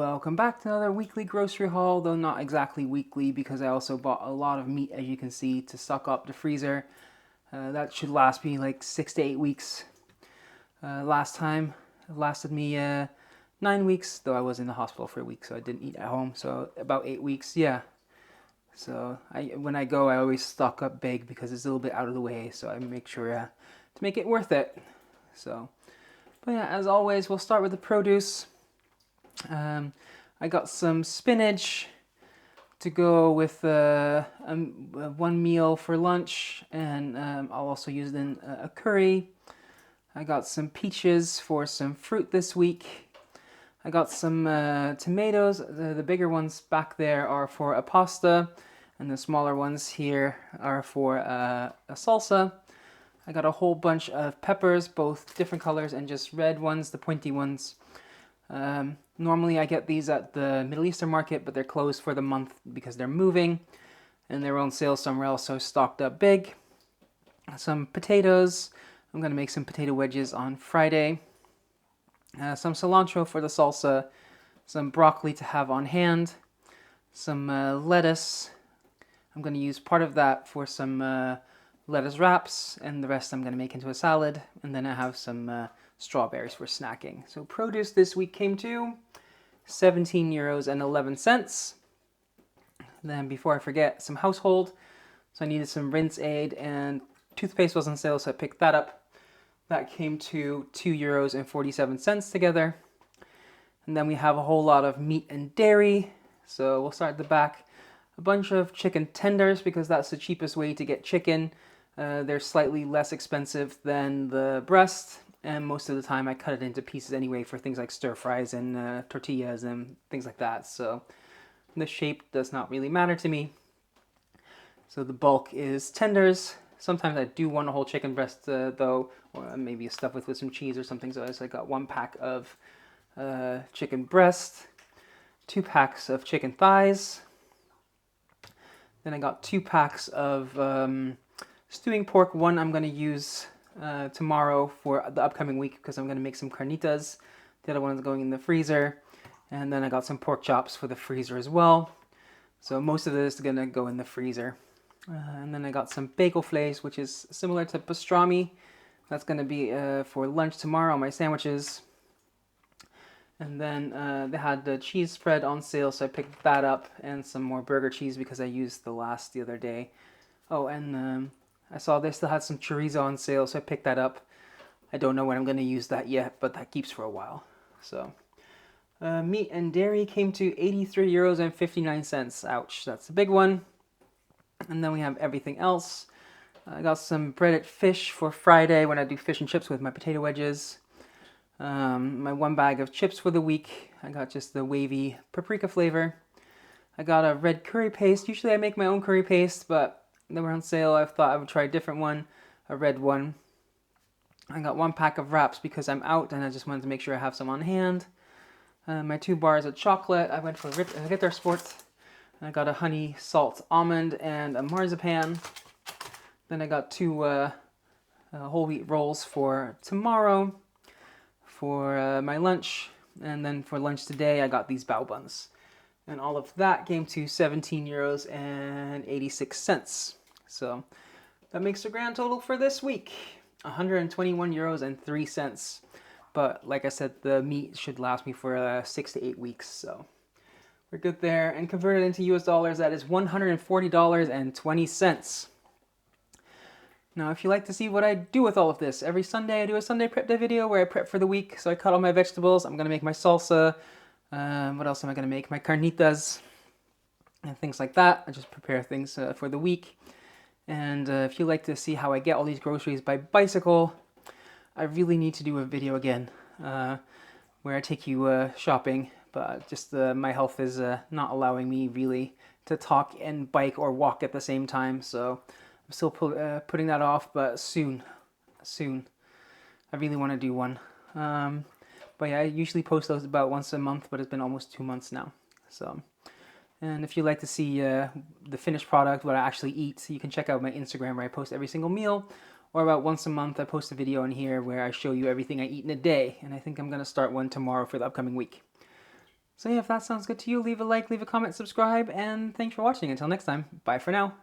Welcome back to another weekly grocery haul, though not exactly weekly because I also bought a lot of meat, as you can see, to stock up the freezer. That should last me like 6 to 8 weeks. Last time it lasted me 9 weeks, though I was in the hospital for a week, so I didn't eat at home. So about 8 weeks, yeah. So when I go, I always stock up big because it's a little bit out of the way, so I make sure to make it worth it. But yeah, as always, we'll start with the produce. I got some spinach to go with one meal for lunch, and I'll also use it in a curry. I got some peaches for some fruit this week. I got some tomatoes. The bigger ones back there are for a pasta, and the smaller ones here are for a salsa. I got a whole bunch of peppers, both different colors and just red ones, the pointy ones. Normally I get these at the Middle Eastern market, but they're closed for the month because they're moving and they're on sale somewhere else, so stocked up big. Some potatoes. I'm going to make some potato wedges on Friday. Some cilantro for the salsa. Some broccoli to have on hand. Some lettuce. I'm going to use part of that for some lettuce wraps, and the rest I'm going to make into a salad. And then I have some strawberries for snacking. So produce this week came to €17.11. Then before I forget, some household. So I needed some rinse aid, and toothpaste was on sale, so I picked that up. That came to €2.47 together. And then we have a whole lot of meat and dairy. So we'll start at the back. A bunch of chicken tenders because that's the cheapest way to get chicken. They're slightly less expensive than the breast, and most of the time I cut it into pieces anyway for things like stir fries and tortillas and things like that. So the shape does not really matter to me. So the bulk is tenders. Sometimes I do want a whole chicken breast though, or maybe stuff with some cheese or something. So I got 1 pack of chicken breast, 2 packs of chicken thighs. Then I got 2 packs of stewing pork. One I'm going to use tomorrow for the upcoming week because I'm going to make some carnitas. The other one is going in the freezer. And then I got some pork chops for the freezer as well. So most of this is going to go in the freezer. And then I got some bagel flakes, which is similar to pastrami. That's going to be for lunch tomorrow on my sandwiches. And then they had the cheese spread on sale, so I picked that up, and some more burger cheese because I used the last the other day. Oh, and I saw they still had some chorizo on sale, so I picked that up. I don't know when I'm going to use that yet, but that keeps for a while. So meat and dairy came to €83.59. Ouch, that's a big one. And then we have everything else. I got some breaded fish for Friday when I do fish and chips with my potato wedges. My 1 bag of chips for the week. I got just the wavy paprika flavor. I got a red curry paste. Usually I make my own curry paste, but they were on sale. I thought I would try a different one, a red one. I got 1 pack of wraps because I'm out and I just wanted to make sure I have some on hand. My 2 bars of chocolate. I went for Ritter Sport. I got a honey salt almond and a marzipan. Then I got 2 whole wheat rolls for tomorrow for my lunch. And then for lunch today, I got these bao buns. And all of that came to €17.86. So that makes the grand total for this week, €121.03. But like I said, the meat should last me for 6 to 8 weeks. So we're good there. And converted into US dollars, that is $140.20. Now, if you like to see what I do with all of this, every Sunday I do a Sunday prep day video where I prep for the week. So I cut all my vegetables. I'm going to make my salsa. What else am I going to make? My carnitas and things like that. I just prepare things for the week. And if you like to see how I get all these groceries by bicycle, I really need to do a video again where I take you shopping. But just my health is not allowing me really to talk and bike or walk at the same time. So I'm still putting that off, but soon. I really want to do one. But yeah, I usually post those about once a month, but it's been almost 2 months now. So, and if you like to see the finished product, what I actually eat, you can check out my Instagram where I post every single meal. Or about once a month, I post a video in here where I show you everything I eat in a day. And I think I'm going to start one tomorrow for the upcoming week. So yeah, if that sounds good to you, leave a like, leave a comment, subscribe, and thanks for watching. Until next time, bye for now.